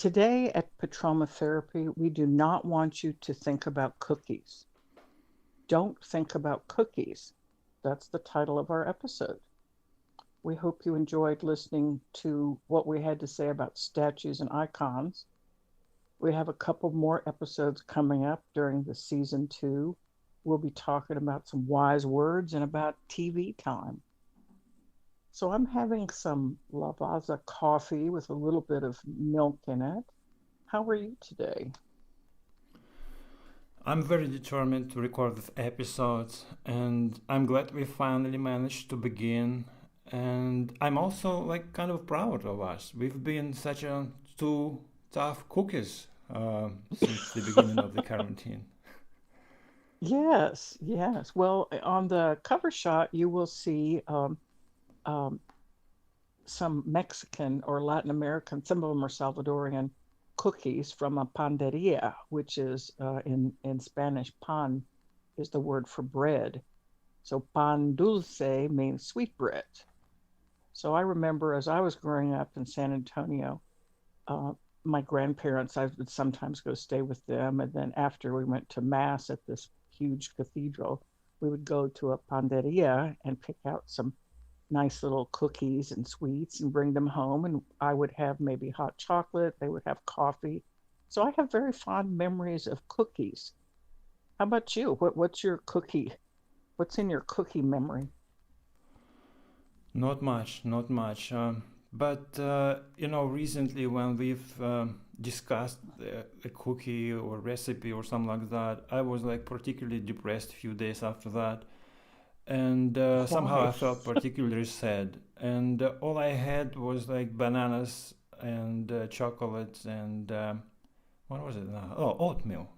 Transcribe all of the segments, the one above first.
Today at Petroma Therapy, we do not want you to think about cookies. Don't think about cookies. That's the title of our episode. We hope you enjoyed listening to what we had to say about statues and icons. We have a couple more episodes coming up during the season 2. We'll be talking about some wise words and about TV time. So I'm having some Lavazza coffee with a little bit of milk in it. How are you today? I'm very determined to record this episode, and I'm glad we finally managed to begin. And I'm also kind of proud of us. We've been such two tough cookies since the beginning of the quarantine. Yes, yes. Well, on the cover shot, you will see um, some Mexican or Latin American, some of them are Salvadorian cookies from a panderia, which is in Spanish, pan is the word for bread. So pan dulce means sweet bread. So I remember as I was growing up in San Antonio, uh, my grandparents, I would sometimes go stay with them. And then after we went to mass at this huge cathedral, we would go to a panderia and pick out some nice little cookies and sweets and bring them home. And I would have maybe hot chocolate, they would have coffee. So I have very fond memories of cookies. How about you? What's your cookie? What's in your cookie memory? Not much, not much. But recently when we've discussed a cookie or recipe or something like that, I was particularly depressed a few days after that. And somehow Why? I felt particularly sad. And all I had was bananas and chocolates and what was it? Oh, oatmeal.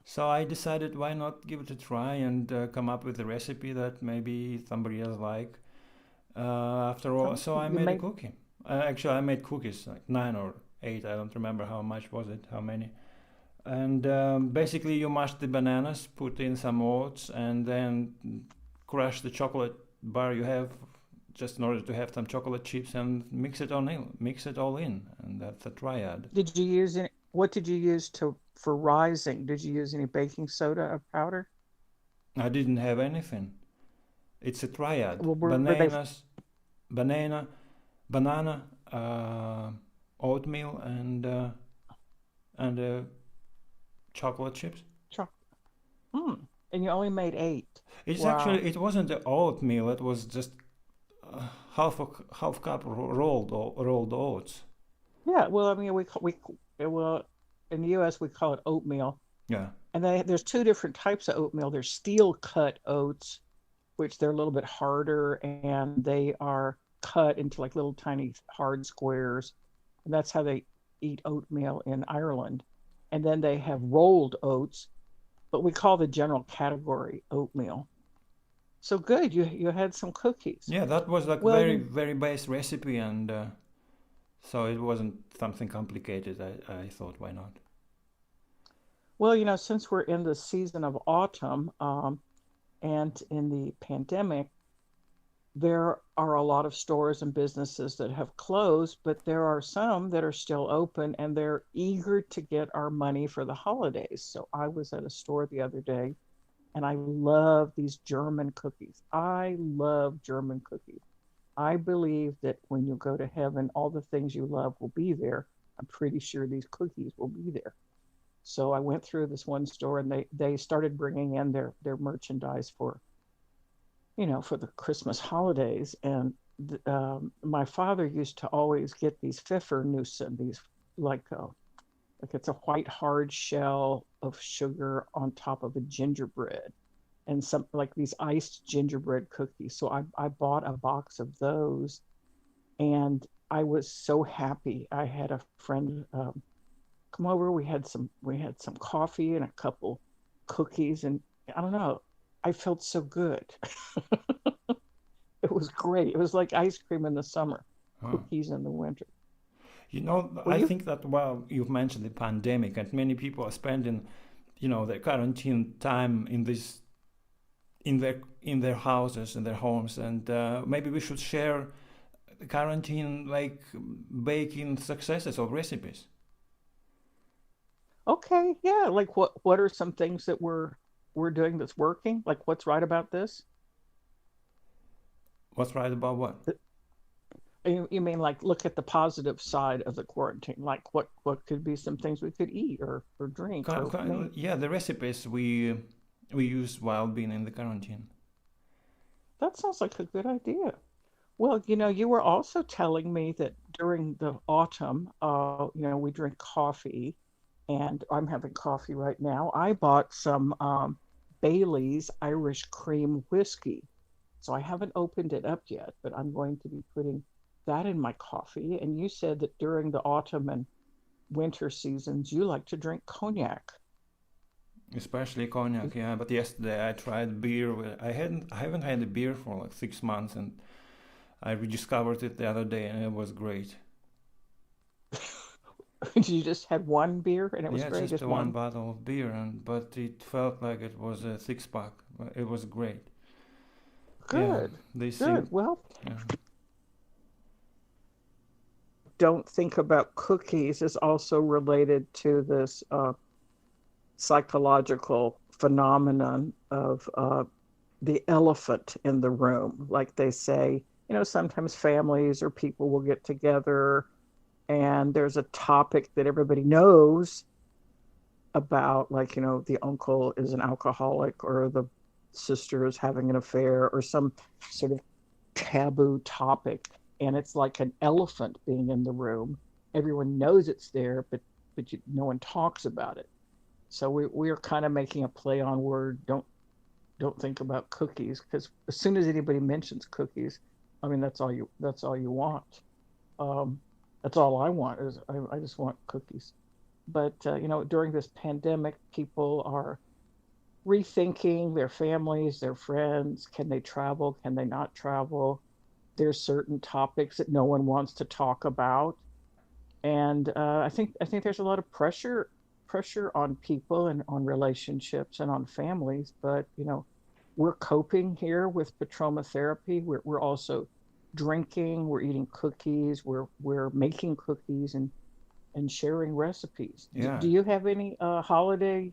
So I decided why not give it a try and come up with a recipe that maybe somebody else like. After all, Oh, so I you made a make cookie. Actually, I made cookies, like 9 or 8. I don't remember how much was it, how many. And basically, you mash the bananas, put in some oats, and then crush the chocolate bar you have, just in order to have some chocolate chips, and mix it all in, and that's a triad. did you use any, what did you use to for rising? Did you use any baking soda or powder? I didn't have anything. It's a triad: Well, were they bananas, banana, banana, oatmeal, and chocolate chips. chocolate? Hmm. And you only made 8. Wow. It wasn't the oatmeal. It was just half cup rolled oats. Yeah, well, I mean, well, in the US we call it oatmeal. Yeah. And there's two different types of oatmeal. There's steel cut oats, which they're a little bit harder and they are cut into like little tiny hard squares. And that's how they eat oatmeal in Ireland. And then they have rolled oats, but we call the general category oatmeal. So good, you had some cookies. Yeah, that was Well, very very base recipe, and so it wasn't something complicated. I thought why not? since we're in the season of autumn, and in the pandemic, there are a lot of stores and businesses that have closed, but there are some that are still open and they're eager to get our money for the holidays. So I was at a store the other day and I love these German cookies. I love German cookies. I believe that when you go to heaven, all the things you love will be there. I'm pretty sure these cookies will be there. So I went through this one store and they started bringing in their merchandise for the Christmas holidays. And my father used to always get these Pfeffernussen, these like it's a white hard shell of sugar on top of a gingerbread, and some like these iced gingerbread cookies. So I bought a box of those, and I was so happy. I had a friend come over. We had some coffee and a couple cookies, and I don't know. I felt so good. It was great. It was like ice cream in the summer, Huh. cookies in the winter. Well, I you think that while you've mentioned the pandemic and many people are spending, their quarantine time in their houses, in their homes, and maybe we should share quarantine baking successes or recipes. Okay, yeah. Like what are some things that we're doing that's working? Like what's right about this? What's right about what? You mean like look at the positive side of the quarantine? Like what could be some things we could eat or drink or make? Yeah, the recipes we used while being in the quarantine. That sounds like a good idea. Well, you were also telling me that during the autumn, we drink coffee, and I'm having coffee right now. I bought some Bailey's Irish Cream Whiskey. So I haven't opened it up yet, but I'm going to be putting that in my coffee. And you said that during the autumn and winter seasons, you like to drink cognac. Especially cognac, yeah. But yesterday I tried beer. I haven't had a beer for like 6 months, and I rediscovered it the other day, and it was great. You just had one beer and it was Yeah, great, just just a one one. bottle of beer, and but it felt like it was a six pack. It was great. Yeah, Good, they good. seem. Well, Yeah, don't think about cookies is also related to this psychological phenomenon of the elephant in the room. Like they say, sometimes families or people will get together and there's a topic that everybody knows about, like, the uncle is an alcoholic or the sister is having an affair or some sort of taboo topic. And it's like an elephant being in the room. Everyone knows it's there, but no one talks about it. So we're kind of making a play on word. Don't think about cookies because as soon as anybody mentions cookies, I mean that's all you want. Um, that's all I want is I just want cookies. But during this pandemic, people are rethinking their families, their friends. Can they travel? Can they not travel? There's certain topics that no one wants to talk about, and I think there's a lot of pressure on people and on relationships and on families. But we're coping here with Patroma therapy. We're also drinking. We're eating cookies. We're making cookies and sharing recipes. yeah. Do you have any holiday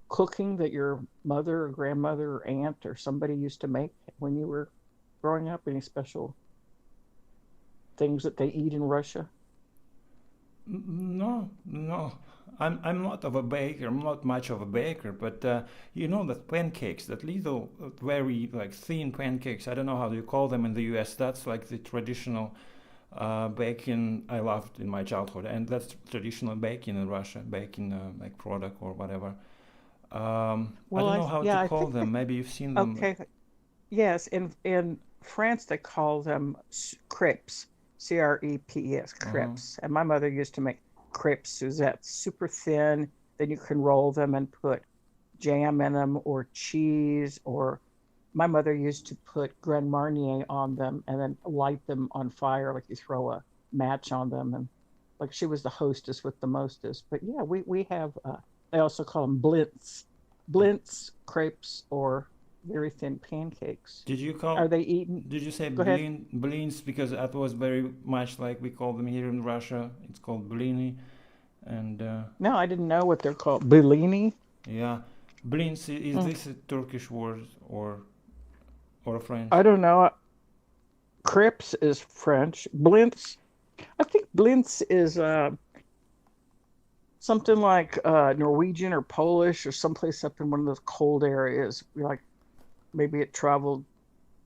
cooking that your mother or grandmother or aunt or somebody used to make when you were growing up? Any special things that they eat in Russia? No, no. I'm not of a baker. I'm not much of a baker, but you know that pancakes, that little, very like thin pancakes. I don't know how you call them in the U.S. That's like the traditional baking I loved in my childhood, and that's traditional baking in Russia, baking like product or whatever. I Well, don't I know how to yeah, I call think them. that Maybe you've seen them. okay. Yes, in France they call them crepes, crepes, Uh-huh. crepes. And my mother used to make crepes Suzette, super thin. Then you can roll them and put jam in them or cheese. Or my mother used to put Grand Marnier on them and then light them on fire, like you throw a match on them. And like she was the hostess with the mostest. But yeah, we have. They also call them blintz, crepes, or very thin pancakes. Did you Are call? they eaten? Did you say Go ahead. blins? Because that was very much like we call them here in Russia. It's called blini, and No, I didn't know what they're called. Bellini? yeah, blins. Is Mm, this a Turkish word or a I French? don't know. Crepes is French. Blintz, I think blintz is something like Norwegian or Polish or someplace up in one of those cold areas. Like maybe it traveled,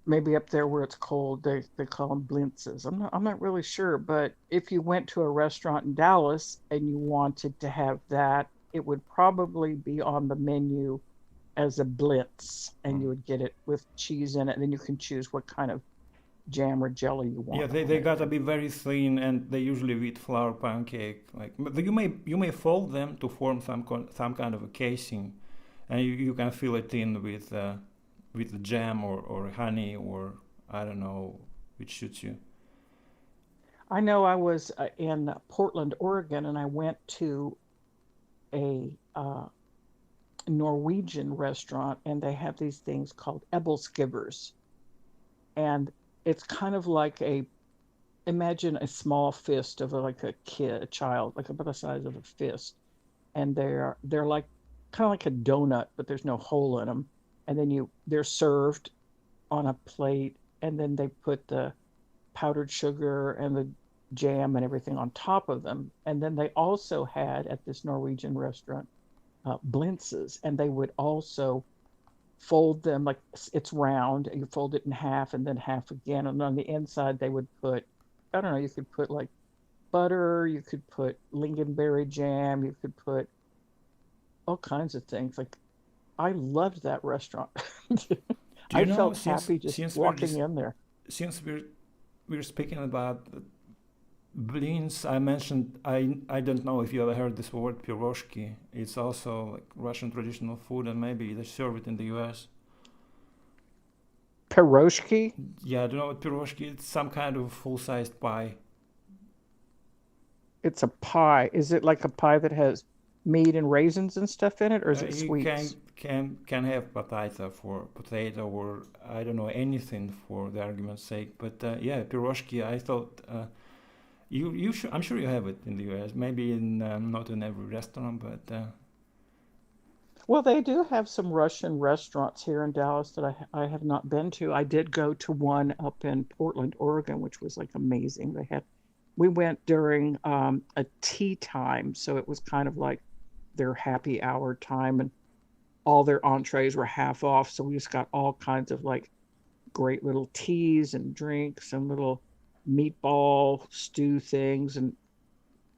maybe up there where it's cold, they call them blintzes. I'm not really sure, but if you went to a restaurant in Dallas and you wanted to have that, it would probably be on the menu as a blitz, and you Mm. would get it with cheese in it, and then you can choose what kind of jam or jelly you Yeah, want on they it. gotta be very thin, and they usually with flour pancake. Like but you may fold them to form some kind of a casing, and you can fill it in with jam or honey or I don't know which suits you. I know I was in Portland, Oregon, and I went to a Norwegian restaurant, and they have these things called ebbelskivers, and it's kind of like imagine a small fist of like a kid, a child, like about the size of a fist, and they're like kind of like a donut, but there's no hole in them. And then they're served on a plate, and then they put the powdered sugar and the jam and everything on top of them. And then they also had at this Norwegian restaurant blintzes, and they would also fold them like it's round. You fold it in half and then half again, and on the inside they would put, I don't know, you could put like butter, you could put lingonberry jam, you could put all kinds of things. Like I loved that restaurant. Do I you know, felt happy just walking in there. since we're speaking about blins, I mentioned I don't know if you ever heard this word piroshki. It's also like Russian traditional food, and maybe they serve it in the U.S. Piroshki, Yeah, do you know what piroshki? It's some kind of full-sized pie. it's a pie. Is it like a pie that has meat and raisins and stuff in it, or is it You sweets? can have potato or I don't know anything for the argument's sake. But yeah, piroshki. I thought I'm sure you have it in the U.S. Maybe in not in every restaurant, but Well, they do have some Russian restaurants here in Dallas that I have not been to. I did go to one up in Portland, Oregon, which was like amazing. We went during a tea time, so it was kind of like their happy hour time, and all their entrees were half off. So we just got all kinds of like great little teas and drinks and little meatball stew things. And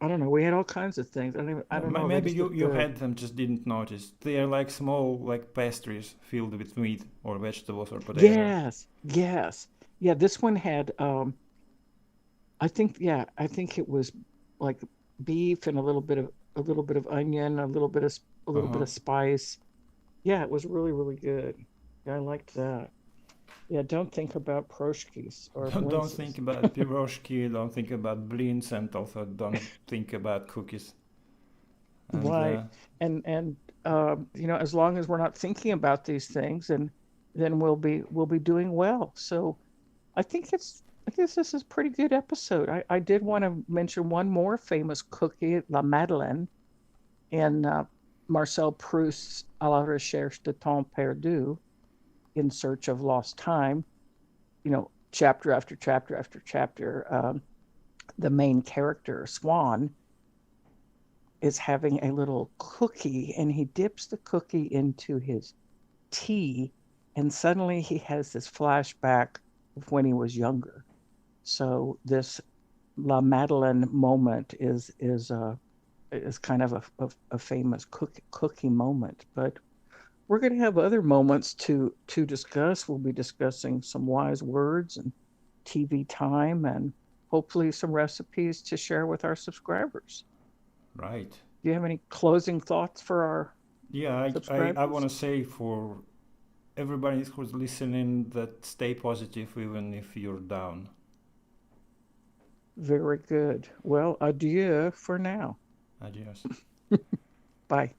I don't know, we had all kinds of things. I don't know, they maybe just look you good. had them just didn't notice. They are like small like pastries filled with meat or vegetables or potato. Yes, yes. Yeah, this one had I think it was like beef and a little bit of onion, a Uh little bit huh. of spice. Yeah, it was really, really good. Yeah, I liked that. Yeah, don't think about proshkis or Don't think blintzes. about piroshki. Don't think about blins, and also don't think about cookies. And Right. And you know, as long as we're not thinking about these things, and then we'll be doing well. So I think this is a pretty good episode. I did want to mention one more famous cookie, La Madeleine, in Marcel Proust's À la recherche de temps perdu, In Search of Lost Time. You know, chapter after chapter after chapter, the main character, Swan, is having a little cookie, and he dips the cookie into his tea, and suddenly he has this flashback of when he was younger. So this La Madeleine moment is kind of a famous cookie moment. But we're going to have other moments to discuss. We'll be discussing some wise words and TV time, and hopefully some recipes to share with our subscribers. right. Do you have any closing thoughts for our Yeah, I want subscribers? to say for everybody who's listening that stay positive even if you're down. Very good. Well, adieu for now. Adios. Bye.